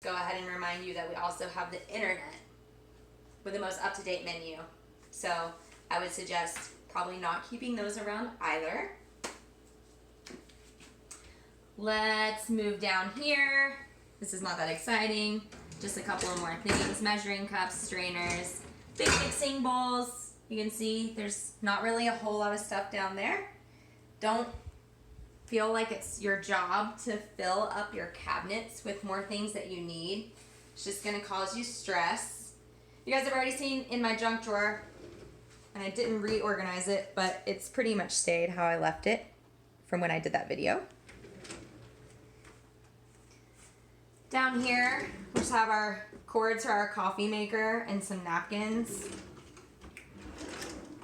go ahead and remind you that we also have the internet with the most up-to-date menu. So I would suggest probably not keeping those around either. Let's move down here. This is not that exciting. Just a couple of more things. Measuring cups, strainers, big mixing bowls. You can see there's not really a whole lot of stuff down there. Don't feel like it's your job to fill up your cabinets with more things that you need. It's just gonna cause you stress. You guys have already seen in my junk drawer, and I didn't reorganize it, but it's pretty much stayed how I left it from when I did that video. Down here, we just have our cords for our coffee maker and some napkins.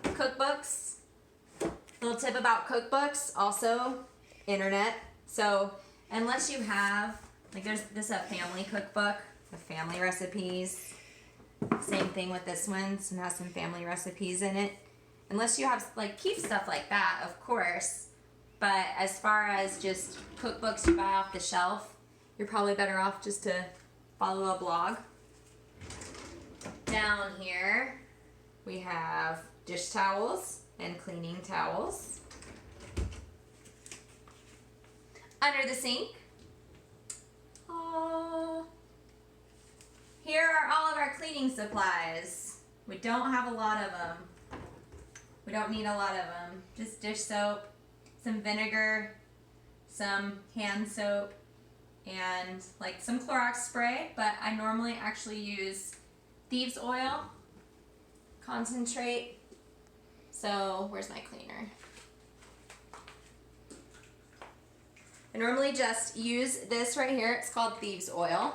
Cookbooks. Little tip about cookbooks, also internet. So unless you have, like this is a family cookbook with family recipes. Same thing with this one, so it has some family recipes in it. Unless you have, like, keep stuff like that, of course. But as far as just cookbooks you buy off the shelf, you're probably better off just to follow a blog. Down here, we have dish towels and cleaning towels. Under the sink. Here are all of our cleaning supplies. We don't have a lot of them. We don't need a lot of them. Just dish soap, some vinegar, some hand soap, and like some Clorox spray, but I normally actually use thieves oil, concentrate. So where's my cleaner? I normally just use this right here. It's called thieves oil.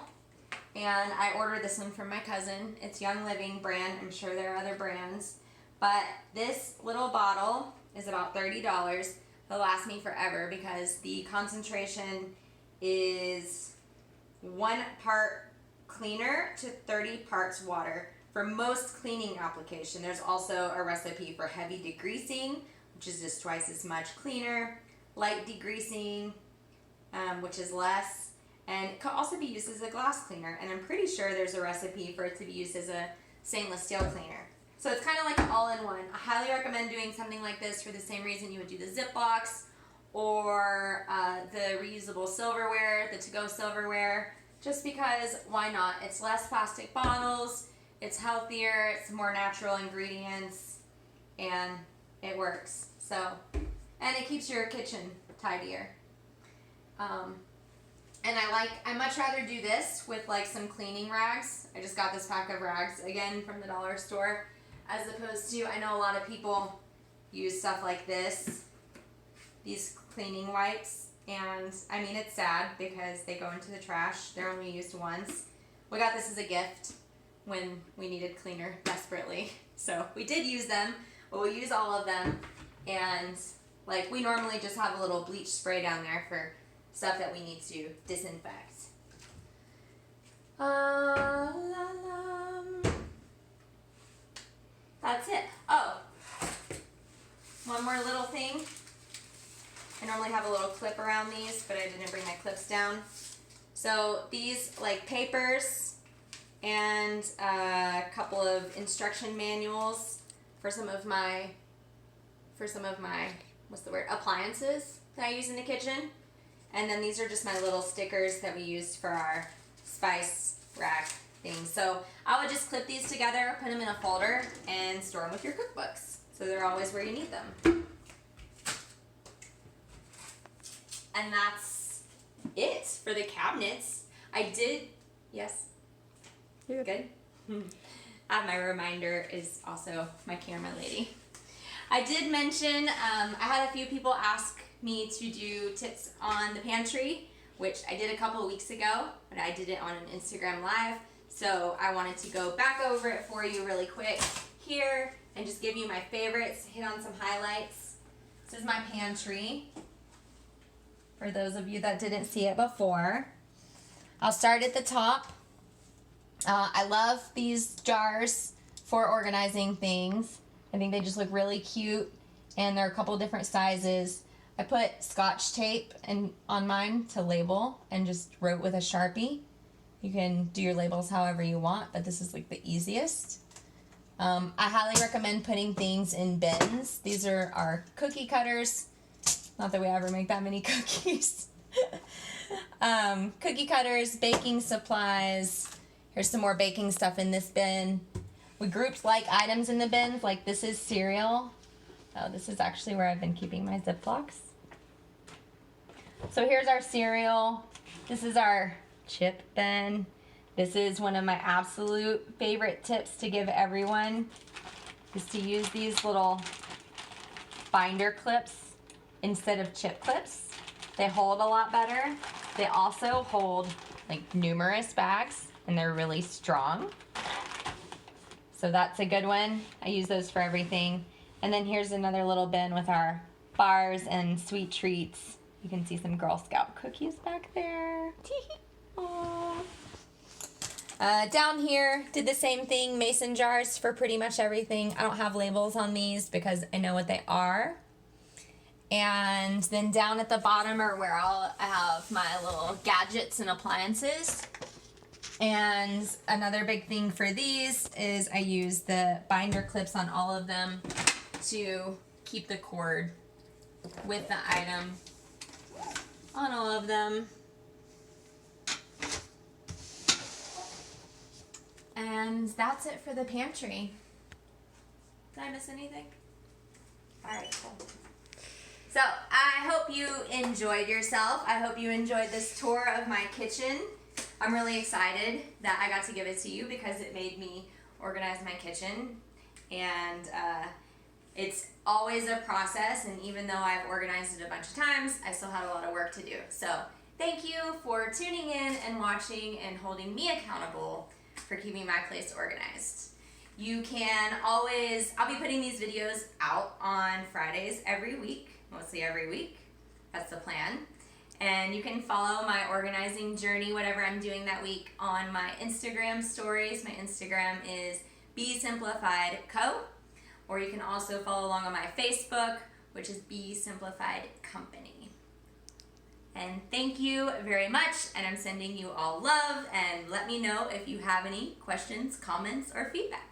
And I ordered this one from my cousin. It's Young Living brand. I'm sure there are other brands. But this little bottle is about $30. It'll last me forever because the concentration is 1 part cleaner to 30 parts water. For most cleaning application, there's also a recipe for heavy degreasing, which is just twice as much cleaner. Light degreasing, which is less. And it could also be used as a glass cleaner. And I'm pretty sure there's a recipe for it to be used as a stainless steel cleaner. So it's kind of like an all-in-one. I highly recommend doing something like this for the same reason you would do the Ziplocs or the reusable silverware, the to-go silverware. Just because, why not? It's less plastic bottles, it's healthier, it's more natural ingredients, and it works. So, and it keeps your kitchen tidier. And I much rather do this with like some cleaning rags. I just got this pack of rags, again, from the dollar store, as opposed to, I know a lot of people use stuff like this, these cleaning wipes, and I mean, it's sad because they go into the trash. They're only used once. We got this as a gift when we needed cleaner desperately. So we did use them, but we use all of them, and like we normally just have a little bleach spray down there for stuff that we need to disinfect. That's it. Oh, one more little thing. I normally have a little clip around these, but I didn't bring my clips down. So these like papers and a couple of instruction manuals for some of my what's the word, appliances that I use in the kitchen. And then these are just my little stickers that we used for our spice rack things. So I would just clip these together, put them in a folder, and store them with your cookbooks. So they're always where you need them. And that's it for the cabinets. Yes? You're good? My reminder is also my camera lady. I did mention, I had a few people ask me to do tips on the pantry, which I did a couple of weeks ago, but I did it on an Instagram Live. So I wanted to go back over it for you really quick here and just give you my favorites, hit on some highlights. This is my pantry, for those of you that didn't see it before. I'll start at the top. I love these jars for organizing things. I think they just look really cute, and they're a couple different sizes. I put Scotch tape on mine to label and just wrote with a Sharpie. You can do your labels however you want, but this is like the easiest. I highly recommend putting things in bins. These are our cookie cutters. Not that we ever make that many cookies. Cookie cutters, baking supplies. Here's some more baking stuff in this bin. We grouped like items in the bins, like this is cereal. Oh, this is actually where I've been keeping my Ziplocs. So here's our cereal. This is our chip bin. This is one of my absolute favorite tips to give everyone, is to use these little binder clips instead of chip clips. They hold a lot better. They also hold like numerous bags and they're really strong. So that's a good one. I use those for everything. And then here's another little bin with our bars and sweet treats. You can see some Girl Scout cookies back there. Down here, did the same thing, mason jars for pretty much everything. I don't have labels on these because I know what they are. And then down at the bottom are where I have my little gadgets and appliances. And another big thing for these is I use the binder clips on all of them to keep the cord with the item on all of them. And that's it for the pantry. Did I miss anything? Alright, cool. So, I hope you enjoyed yourself. I hope you enjoyed this tour of my kitchen. I'm really excited that I got to give it to you because it made me organize my kitchen. And it's always a process, and even though I've organized it a bunch of times, I still had a lot of work to do. So, thank you for tuning in and watching and holding me accountable for keeping my place organized. You can always, I'll be putting these videos out on Fridays every week, mostly every week. That's the plan. And you can follow my organizing journey, whatever I'm doing that week, on my Instagram stories. My Instagram is Be Simplified Co. Or you can also follow along on my Facebook, which is Be Simplified Company. And thank you very much, and I'm sending you all love, and let me know if you have any questions, comments, or feedback.